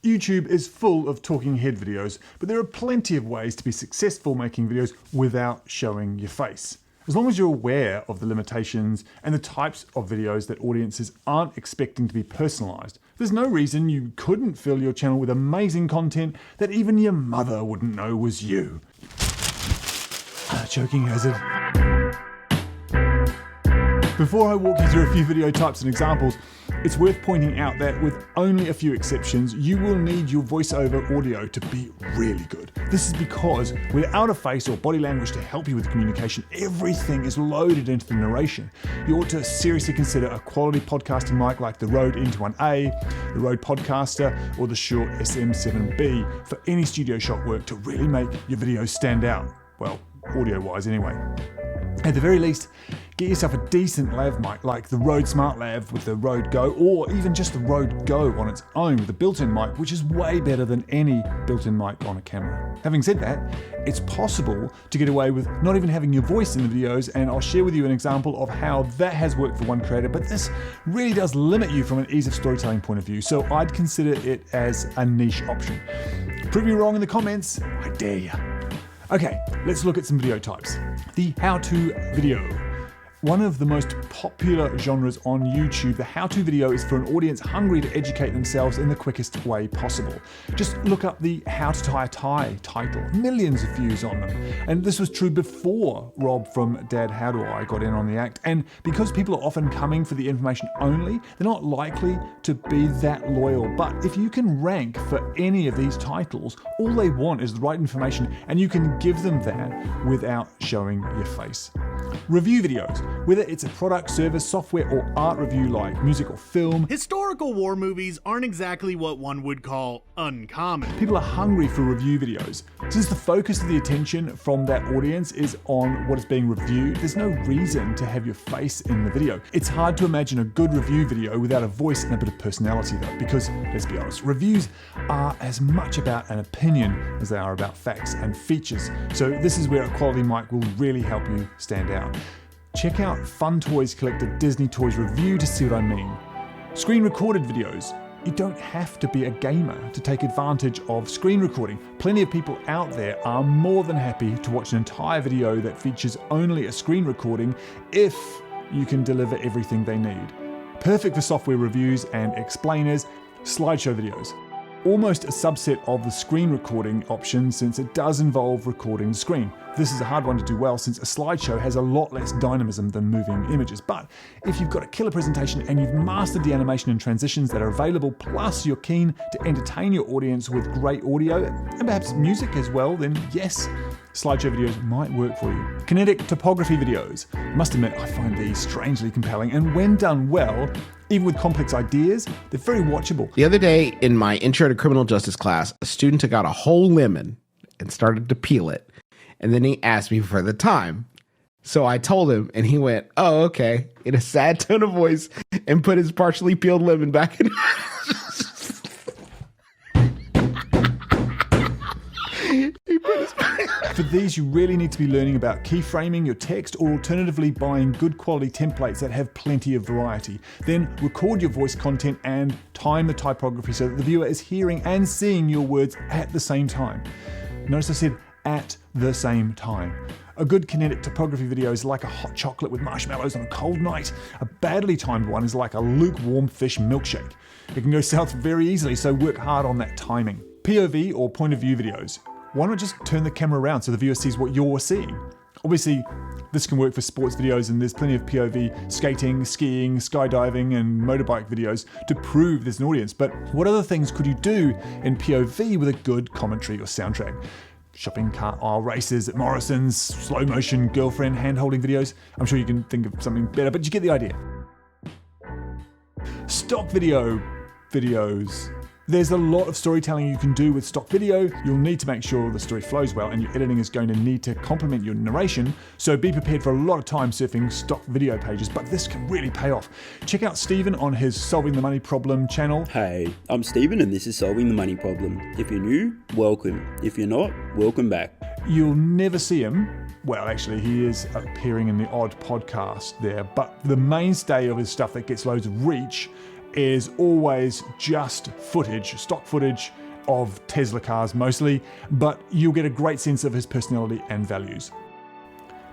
YouTube is full of talking head videos, but there are plenty of ways to be successful making videos without showing your face. As long as you're aware of the limitations and the types of videos that audiences aren't expecting to be personalized, there's no reason you couldn't fill your channel with amazing content that even your mother wouldn't know was you. Choking hazard. Before I walk you through a few video types and examples, it's worth pointing out that with only a few exceptions, you will need your voiceover audio to be really good. This is because without a face or body language to help you with communication, everything is loaded into the narration. You ought to seriously consider a quality podcasting mic like the Rode NT1A, the Rode Podcaster, or the Shure SM7B for any studio shot work to really make your videos stand out. Well, audio-wise anyway. At the very least, get yourself a decent lav mic like the Rode Smart Lav with the Rode Go, or even just the Rode Go on its own with a built-in mic, which is way better than any built-in mic on a camera. Having said that, it's possible to get away with not even having your voice in the videos, and I'll share with you an example of how that has worked for one creator, but this really does limit you from an ease of storytelling point of view, so I'd consider it as a niche option. Prove me wrong in the comments, I dare ya. Okay, let's look at some video types. The how-to video. One of the most popular genres on YouTube, the how-to video is for an audience hungry to educate themselves in the quickest way possible. Just look up the How to Tie a Tie title. Millions of views on them. And this was true before Rob from Dad How Do I got in on the act. And because people are often coming for the information only, they're not likely to be that loyal. But if you can rank for any of these titles, all they want is the right information, and you can give them that without showing your face. Review videos. Whether it's a product, service, software, or art review like music or film. Historical war movies aren't exactly what one would call uncommon. People are hungry for review videos. Since the focus of the attention from that audience is on what is being reviewed, there's no reason to have your face in the video. It's hard to imagine a good review video without a voice and a bit of personality though, because let's be honest, reviews are as much about an opinion as they are about facts and features. So this is where a quality mic will really help you stand out. Check out Fun Toys Collector Disney Toys Review to see what I mean. Screen recorded videos. You don't have to be a gamer to take advantage of screen recording. Plenty of people out there are more than happy to watch an entire video that features only a screen recording if you can deliver everything they need. Perfect for software reviews and explainers. Slideshow videos. Almost a subset of the screen recording option since it does involve recording the screen. This is a hard one to do well since a slideshow has a lot less dynamism than moving images. But if you've got a killer presentation and you've mastered the animation and transitions that are available, plus you're keen to entertain your audience with great audio and perhaps music as well, then yes, slideshow videos might work for you. Kinetic typography videos. I must admit, I find these strangely compelling, and when done well, even with complex ideas, they're very watchable. The other day in my Intro to Criminal Justice class, a student took out a whole lemon and started to peel it. And then he asked me for the time. So I told him, and he went, "Oh, okay," in a sad tone of voice, and put his partially peeled lemon back in. For these, you really need to be learning about keyframing your text, or alternatively buying good quality templates that have plenty of variety. Then record your voice content and time the typography so that the viewer is hearing and seeing your words at the same time. Notice I said at the same time. A good kinetic typography video is like a hot chocolate with marshmallows on a cold night. A badly timed one is like a lukewarm fish milkshake. It can go south very easily, so work hard on that timing. POV or point of view videos. Why not just turn the camera around so the viewer sees what you're seeing? Obviously, this can work for sports videos, and there's plenty of POV skating, skiing, skydiving, and motorbike videos to prove there's an audience. But what other things could you do in POV with a good commentary or soundtrack? Shopping cart aisle races at Morrison's, slow motion girlfriend hand-holding videos. I'm sure you can think of something better, but you get the idea. Stock videos. There's a lot of storytelling you can do with stock video. You'll need to make sure the story flows well, and your editing is going to need to complement your narration, so be prepared for a lot of time surfing stock video pages, but this can really pay off. Check out Stephen on his Solving the Money Problem channel. Hey, I'm Stephen and this is Solving the Money Problem. If you're new, welcome. If you're not, welcome back. You'll never see him. Well, actually, he is appearing in the odd podcast there, but the mainstay of his stuff that gets loads of reach is always just footage, stock footage of Tesla cars mostly, but you'll get a great sense of his personality and values.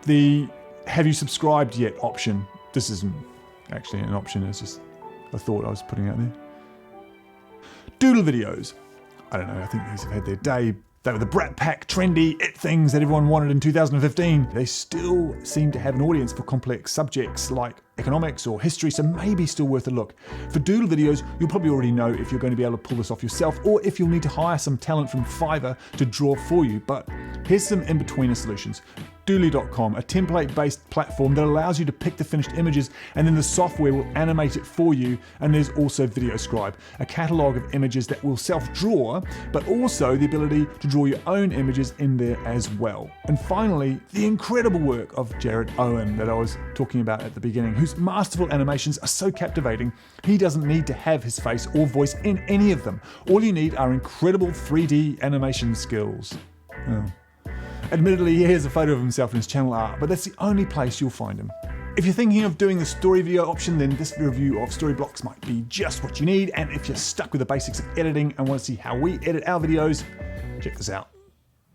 The have you subscribed yet option, this isn't actually an option, it's just a thought I was putting out there. Doodle videos. I don't know, I think these have had their day. They were the brat pack, trendy, it things that everyone wanted in 2015. They still seem to have an audience for complex subjects like economics or history, so maybe still worth a look. For Doodle videos, you'll probably already know if you're going to be able to pull this off yourself or if you'll need to hire some talent from Fiverr to draw for you, but here's some in-betweener solutions. Doodle.com, a template-based platform that allows you to pick the finished images and then the software will animate it for you. And there's also VideoScribe, a catalog of images that will self-draw, but also the ability to draw your own images in there as well. And finally, the incredible work of Jared Owen that I was talking about at the beginning, whose masterful animations are so captivating, he doesn't need to have his face or voice in any of them. All you need are incredible 3D animation skills. Oh. Admittedly, here's a photo of himself in his channel art, but that's the only place you'll find him. If you're thinking of doing the story video option, then this review of Storyblocks might be just what you need. And if you're stuck with the basics of editing and want to see how we edit our videos, check this out.